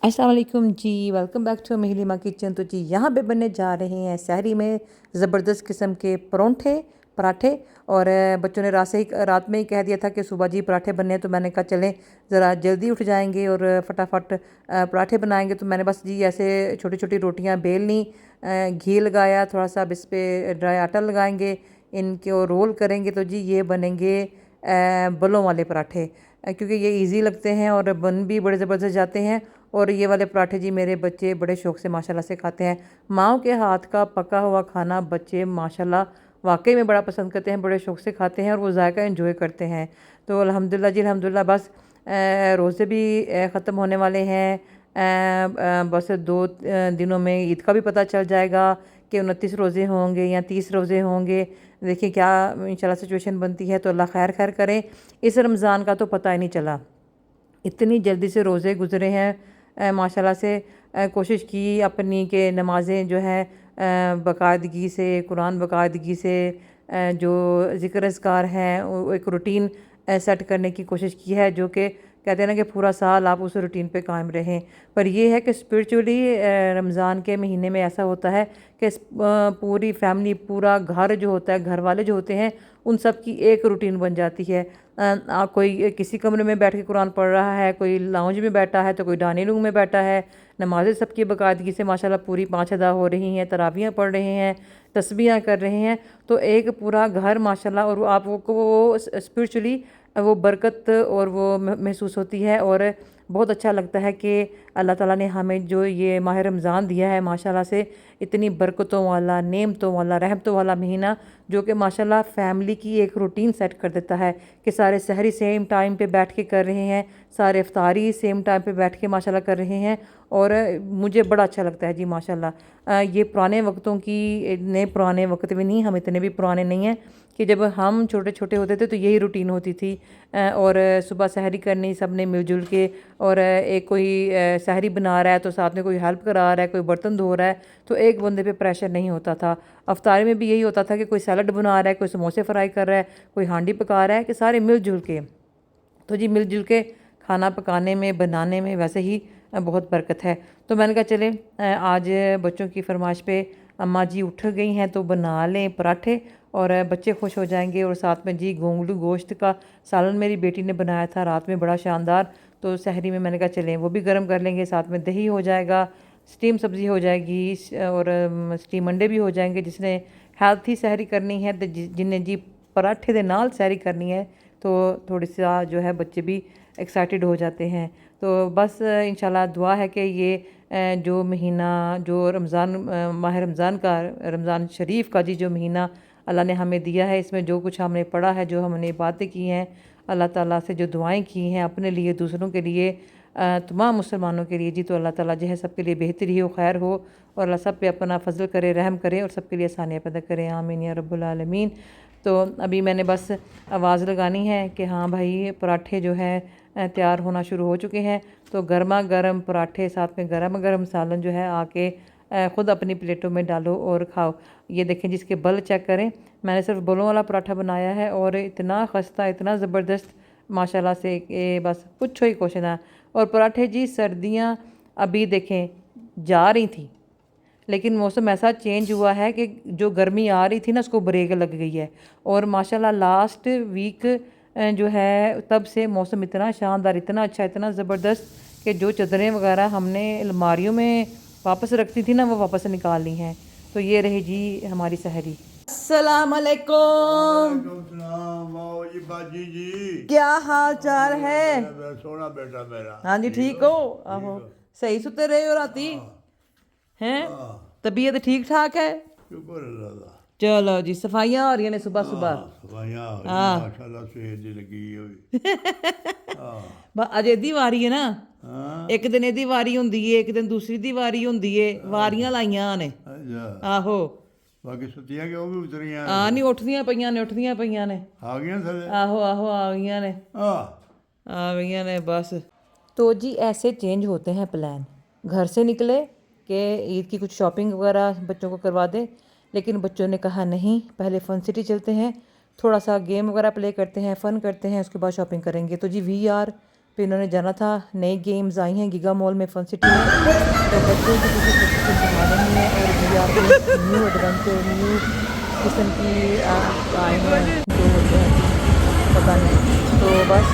अस्सलाम वालेकुम जी, welcome back to महिलिमा kitchen. तो जी यहाँ पे बनने जा रहे हैं सहरी में ज़बरदस्त किस्म के पराठे। और बच्चों ने रात में ही कह दिया था कि सुबह जी पराठे बनने हैं, तो मैंने कहा चलें ज़रा जल्दी उठ जाएंगे और फटाफट पराठे बनाएंगे। तो मैंने बस जी ऐसे छोटी छोटी रोटियाँ बेल ली, घी लगाया थोड़ा सा, अब इस पर ड्राई आटा लगाएंगे, इनको रोल करेंगे। तो जी ये बनेंगे बलों वाले पराठे, क्योंकि ये इजी लगते हैं और बन भी बड़े ज़बरदस्त जाते हैं। और ये वाले पराठे जी मेरे बच्चे बड़े शौक़ से माशाल्लाह से खाते हैं। माँओं के हाथ का पका हुआ खाना बच्चे माशाल्लाह वाकई में बड़ा पसंद करते हैं, बड़े शौक़ से खाते हैं और वो जायका एंजॉय करते हैं। तो अल्हम्दुलिल्लाह जी अल्हम्दुलिल्लाह। बस रोज़े भी ख़त्म होने वाले हैं। बस 2 दिनों में ईद का भी पता चल जाएगा कि 29 रोज़े होंगे या 30 रोज़े होंगे। देखिए क्या इंशाल्लाह सिचुएशन बनती है, तो अल्लाह खैर खैर करें। इस रमज़ान का तो पता ही नहीं चला, इतनी जल्दी से रोज़े गुज़रे हैं। माशाल्लाह से कोशिश की अपनी के नमाज़ें जो है बाकायदगी से, कुरान बाकायदगी से, जो ज़िक्र अज़कार हैं वो एक रूटीन सेट करने की कोशिश की है, जो कि कहते हैं ना कि पूरा साल आप उस रूटीन पे कायम रहें। पर यह है कि स्पिरिचुअली रमज़ान के महीने में ऐसा होता है कि पूरी फैमिली, पूरा घर जो होता है, घर वाले जो होते हैं, उन सब की एक रूटीन बन जाती है। कोई किसी कमरे में बैठ के कुरान पढ़ रहा है, कोई लाउंज में बैठा है, तो कोई डाइनिंग रूम में बैठा है। नमाज़ें सबकी बाकायदगी से माशाल्लाह पूरी 5 अदा हो रही हैं, तरावियाँ पढ़ रहे हैं, तस्बीहां कर रहे हैं। तो एक पूरा घर माशाल्लाह, और आपको वो स्पिरिचुअली वो बरकत और वो महसूस होती है। और बहुत अच्छा लगता है कि अल्लाह ताला ने हमें जो ये माह रमज़ान दिया है माशाल्लाह से, इतनी बरकतों वाला, नेमतों वाला, रहमतों वाला महीना, जो कि माशाल्लाह फैमिली की एक रूटीन सेट कर देता है कि सारे सहरी सेम टाइम पे बैठ के कर रहे हैं, सारे इफ्तारी सेम टाइम पे बैठ के माशाल्लाह कर रहे हैं। और मुझे बड़ा अच्छा लगता है जी माशाल्लाह। ये पुराने वक्तों की, इतने पुराने वक्त भी नहीं, हम इतने भी पुराने नहीं हैं, कि जब हम छोटे छोटे होते थे तो यही रूटीन होती थी। और सुबह सहरी करनी सब ने मिलजुल के, और एक कोई सहरी बना रहा है तो साथ में कोई हेल्प करा रहा है, कोई बर्तन धो रहा है, तो एक बंदे पे प्रेशर नहीं होता था। अफ्तारी में भी यही होता था कि कोई सैलड बना रहा है, कोई समोसे फ्राई कर रहा है, कोई हांडी पका रहा है, कि सारे मिलजुल के। तो जी मिलजुल के खाना पकाने में, बनाने में वैसे ही बहुत बरकत है। तो मैंने कहा चले आज बच्चों की फरमाइश पे अम्मा जी उठ गई हैं तो बना लें पराठे, और बच्चे खुश हो जाएंगे। और साथ में जी गोंगलू गोश्त का सालन मेरी बेटी ने बनाया था रात में, बड़ा शानदार। तो सहरी में मैंने कहा चलें वो भी गर्म कर लेंगे, साथ में दही हो जाएगा, स्टीम सब्ज़ी हो जाएगी, और स्टीम अंडे भी हो जाएंगे। जिसने हेल्थी सहरी करनी है, तो जिन्हें जी पराठे दे नाल सहरी करनी है, तो थोड़ी सा जो है बच्चे भी एक्साइटेड हो जाते हैं। तो बस इंशाल्लाह दुआ है कि ये जो महीना, जो माह रमज़ान का, रमज़ान शरीफ का जी जो महीना अल्लाह ने हमें दिया है, इसमें जो कुछ हमने पढ़ा है, जो हमने बातें की हैं, अल्लाह ताला से जो दुआएं की हैं अपने लिए, दूसरों के लिए, तमाम मुसलमानों के लिए जी, तो अल्लाह ताला जो है सबके लिए बेहतरी हो, खैर हो, और अल्लाह सब पे अपना फजल करे, रहम करे, और सबके लिए आसानियाँ पैदा करे। आमीन या रब्बुल आलमीन। तो अभी मैंने बस आवाज़ लगानी है कि हाँ भाई पराठे जो है तैयार होना शुरू हो चुके हैं। तो गर्मा गर्म पराठे, साथ में गर्मा गर्म सालन जो है आके ख़ुद अपनी प्लेटों में डालो और खाओ। ये देखें जिसके बल चेक करें, मैंने सिर्फ बलों वाला पराठा बनाया है, और इतना खस्ता, इतना ज़बरदस्त माशाल्लाह से कि बस पूछो ही कुछ ना। और पराठे जी, सर्दियाँ अभी देखें जा रही थी, लेकिन मौसम ऐसा चेंज हुआ है कि जो गर्मी आ रही थी ना, उसको ब्रेक लग गई है। और माशाल्लाह लास्ट वीक जो है तब से मौसम इतना शानदार, इतना अच्छा, इतना ज़बरदस्त, कि जो चादरें वगैरह हमने अलमारियों में वापस रखती थी ना, वो वापस निकाल ली हैं। तो ये रही जी हमारी सहरी। अस्सलाम वालेकुम। जी बाजी जी, क्या हाल चाल है? मेरा सोना बेटा मेरा। हाँ जी ठीक हो? आहो, सही सुते रहे हो राती हैं? तबीयत ठीक ठाक है? शुक्र अल्लाह दा। चलो जी, सफाइयाँ हो रही ने सुबह सुबह। सफाइयां हो रही हाँ माशाल्लाह, सवेर दी लगी हुई। अज एदी वारी है ना, हाँ एक दिन एदी वारी होंदी है, एक दिन दूसरी दी वारी होंदी है, वारियां लाइयां ने। अच्छा, आहो, बाकी सुतियां कि वो भी उतरियां हाँ नहीं उठदियां पईयां ने, उठदियां पईयां ने। आ गया थले। आहो आहो आ गईयां ने, आ गईयां ने बस। तो जी ऐसे चेंज होते हैं प्लान। घर से निकले कि ईद की कुछ शॉपिंग वगैरह बच्चों को करवा दें, लेकिन बच्चों ने कहा नहीं, पहले फ़न सिटी चलते हैं, थोड़ा सा गेम वगैरह प्ले करते हैं, फ़न करते हैं, उसके बाद शॉपिंग करेंगे। तो जी VR फिर इन्होंने जाना था, नई गेम्स आई हैं गीगा मॉल में फन सिटी में, तो बच्चों की कुछ कुछ दिखा रही हैं और we are new adventure, new किस्म की आए हैं जो होते हैं पता नहीं। तो बस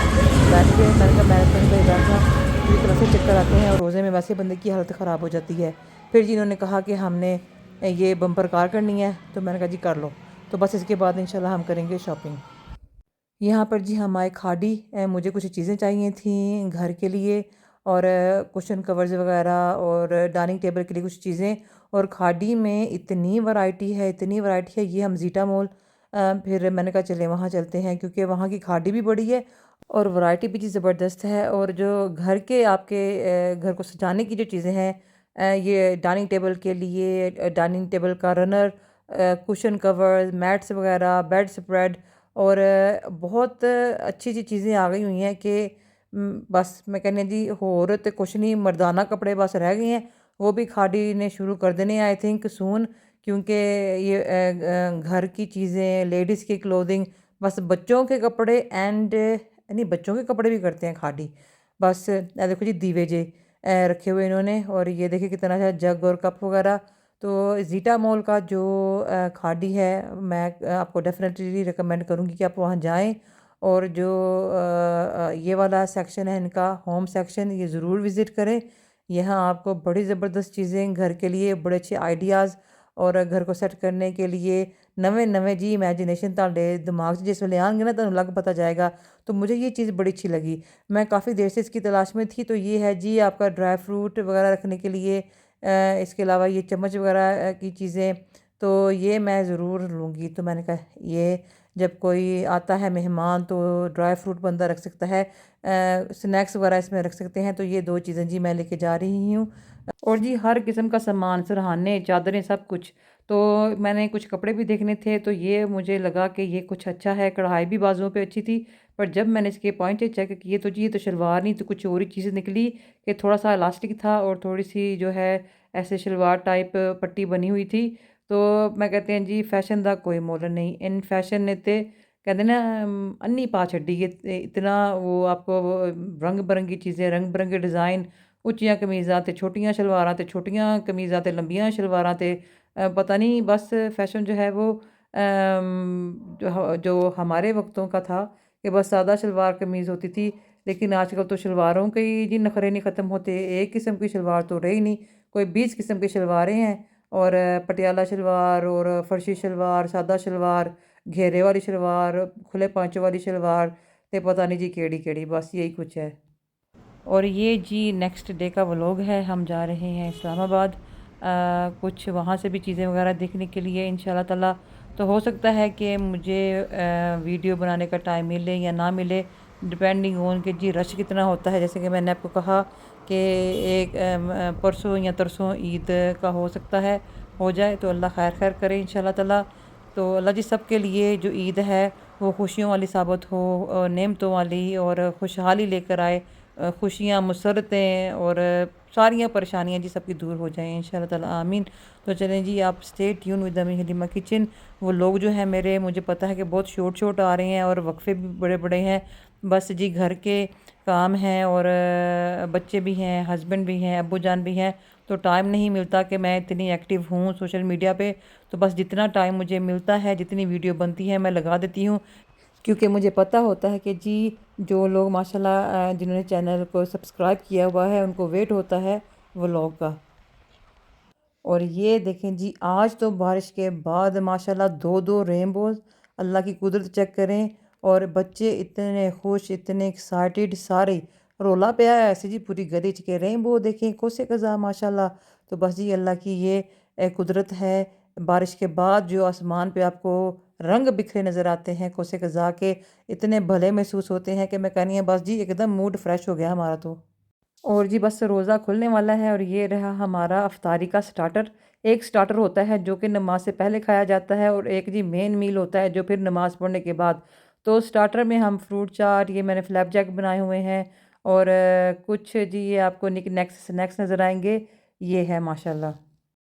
बैठ के मैंने कहा मैराथन में बैठा, पूरी तरह से चक्कर आते हैं और रोज़े में वैसे बंदे की हालत ख़राब हो जाती है। फिर जी इन्होंने कहा कि हमने ये बम्पर कार करनी है, तो मैंने कहा जी कर लो। तो बस इसके बाद इंशाल्लाह हम करेंगे शॉपिंग। यहाँ पर जी हम आए खाड़ी, मुझे कुछ चीज़ें चाहिए थी घर के लिए और कुशन कवर्स वगैरह और डाइनिंग टेबल के लिए कुछ चीज़ें। और खाड़ी में इतनी वैरायटी है, इतनी वैरायटी है। ये हम ज़ीटा मॉल, फिर मैंने कहा चले वहाँ चलते हैं क्योंकि वहाँ की खाड़ी भी बड़ी है और वैरायटी भी जी ज़बरदस्त है। और जो घर के आपके घर को सजाने की जो चीज़ें हैं, ये डाइनिंग टेबल के लिए डाइनिंग टेबल का रनर, कुशन कवर, मैट्स वगैरह, बेड स्प्रेड और बहुत अच्छी अच्छी चीज़ें आ गई हुई हैं कि बस मैं कहनी जी होर तो कुछ नहीं, मर्दाना कपड़े बस रह गए हैं, वो भी खाड़ी ने शुरू कर देने आई थिंक सून। क्योंकि ये घर की चीज़ें, लेडीज़ की क्लोथिंग, बस बच्चों के कपड़े एंड नहीं, बच्चों के कपड़े भी करते हैं खाड़ी। बस देखो जी दीवे जे रखे हुए इन्होंने, और ये देखिए कितना अच्छा जग और कप वगैरह। तो ज़ीटा मॉल का जो खाड़ी है, मैं आपको डेफिनेटली रिकमेंड करूँगी कि आप वहाँ जाएं। और जो ये वाला सेक्शन है इनका होम सेक्शन, ये ज़रूर विज़िट करें। यहाँ आपको बड़ी ज़बरदस्त चीज़ें घर के लिए, बड़े अच्छे आइडियाज़ और घर को सेट करने के लिए नवे नवे जी इमेजिनेशन ਤੁਹਾਡੇ दिमाग 'ਚ जिस ਵੇਲੇ आएंगे ना ਤੁਹਾਨੂੰ लग पता जाएगा। तो मुझे ये चीज़ बड़ी अच्छी लगी। मैं काफ़ी देर से इसकी तलाश में थी। तो ये है जी आपका ड्राई फ्रूट वगैरह रखने के लिए, इसके अलावा ये चम्मच वगैरह की चीज़ें, तो ये मैं ज़रूर लूँगी। तो मैंने कहा ये जब कोई आता है मेहमान तो ड्राई फ्रूट बंदा रख सकता है, स्नैक्स वगैरह इसमें रख सकते हैं। तो ये दो चीज़ें जी मैं लेके जा रही हूँ। और जी हर किस्म का सामान, सरहाने, चादरें, सब कुछ। तो मैंने कुछ कपड़े भी देखने थे, तो ये मुझे लगा कि ये कुछ अच्छा है। कढ़ाई भी बाजुओं पे अच्छी थी, पर जब मैंने इसके पॉइंट चेक किए तो जी ये तो शलवार नहीं तो कुछ और ही चीज़ निकली कि थोड़ा सा इलास्टिक था और थोड़ी सी जो है ऐसे शलवार टाइप पट्टी बनी हुई थी। तो मैं कहते हैं जी फैशन का कोई मोल नहीं, इन फैशन ने ते कहते ना अन्नी पा छड्डी है। इतना वो आपको वो रंग बिरंगी चीज़ें, रंग बिरंगे डिज़ाइन, ਉੱਚੀਆਂ ਕਮੀਜ਼ਾਂ ਤੇ ਛੋਟੀਆਂ ਸ਼ਲਵਾਰਾਂ ਤੇ ਛੋਟੀਆਂ ਕਮੀਜ਼ਾਂ ਤੇ ਲੰਬੀਆਂ ਸ਼ਲਵਾਰਾਂ ਤੇ पता नहीं बस फैशन जो है वो जो हमारे वक्तों का था कि बस सादा शलवार कमीज़ होती थी। लेकिन आजकल तो शलवारों के ही जी नखरे नहीं ख़त्म होते। एक किस्म की शलवार तो रही नहीं, कोई 20 किस्म की शलवारें हैं। और पटियाला शलवार और फर्शी शलवार, सादा शलवार, घेरे वाली शलवार, खुले पांचों वाली शलवार, ते पता नहीं जी केड़ी केड़ी, बस यही कुछ है। और ये जी नेक्स्ट डे का व्लॉग है, हम जा रहे हैं इस्लामाबाद, कुछ वहाँ से भी चीज़ें वगैरह देखने के लिए इंशाल्लाह ताला। तो हो सकता है कि मुझे वीडियो बनाने का टाइम मिले या ना मिले, डिपेंडिंग ऑन कि जी रश कितना होता है। जैसे कि मैंने आपको कहा कि एक परसों या तरसों ईद का हो सकता है हो जाए, तो अल्लाह खैर खैर करे इंशाल्लाह ताला। तो अल्लाह जी सब के लिए जो ईद है वो खुशियों वाली साबित हो, नेमतों वाली, और खुशहाली लेकर आए, खुशियाँ, मुसरतें और सारियाँ परेशानियाँ जी सबकी दूर हो जाएँ इंशाल्लाह ताला, आमीन। तो चलें जी, आप स्टे ट्यून विद अमी हलीमा किचन। वो लोग जो हैं मेरे, मुझे पता है कि बहुत शॉर्ट आ रहे हैं और वक्फे भी बड़े बड़े हैं। बस जी घर के काम हैं और बच्चे भी हैं, हस्बैंड भी हैं, अब्बू जान भी हैं, तो टाइम नहीं मिलता कि मैं इतनी एक्टिव हूँ सोशल मीडिया पे। तो बस जितना टाइम मुझे मिलता है, जितनी वीडियो बनती है मैं लगा देती हूँ, क्योंकि मुझे पता होता है कि जी जो लोग माशाल्लाह जिन्होंने चैनल को सब्सक्राइब किया हुआ है उनको वेट होता है व्लॉग का। और ये देखें जी आज तो बारिश के बाद माशाल्लाह दो दो रेनबोज, अल्लाह की कुदरत चेक करें। और बच्चे इतने खुश, इतने एक्साइटेड, सारे रोला पे आया ऐसे जी पूरी गली के रेनबो देखें कोसे कज़ा माशाल्लाह। तो बस जी अल्लाह की ये कुदरत है। बारिश के बाद जो आसमान पे आपको रंग बिखरे नज़र आते हैं कोसे कज़ा के, इतने भले महसूस होते हैं कि मैं कहनी है बस जी एकदम मूड फ्रेश हो गया हमारा। तो और जी बस रोज़ा खुलने वाला है और ये रहा हमारा अफ्तारी का स्टार्टर। एक स्टार्टर होता है जो कि नमाज से पहले खाया जाता है और एक जी मेन मील होता है जो फिर नमाज पढ़ने के बाद। तो स्टार्टर में हम फ्रूट चाट, ये मैंने फ्लैप जैक बनाए हुए हैं और कुछ जी ये आपको निक नेक्स्ट स्नैक्स नज़र आएंगे। ये है माशाल्लाह।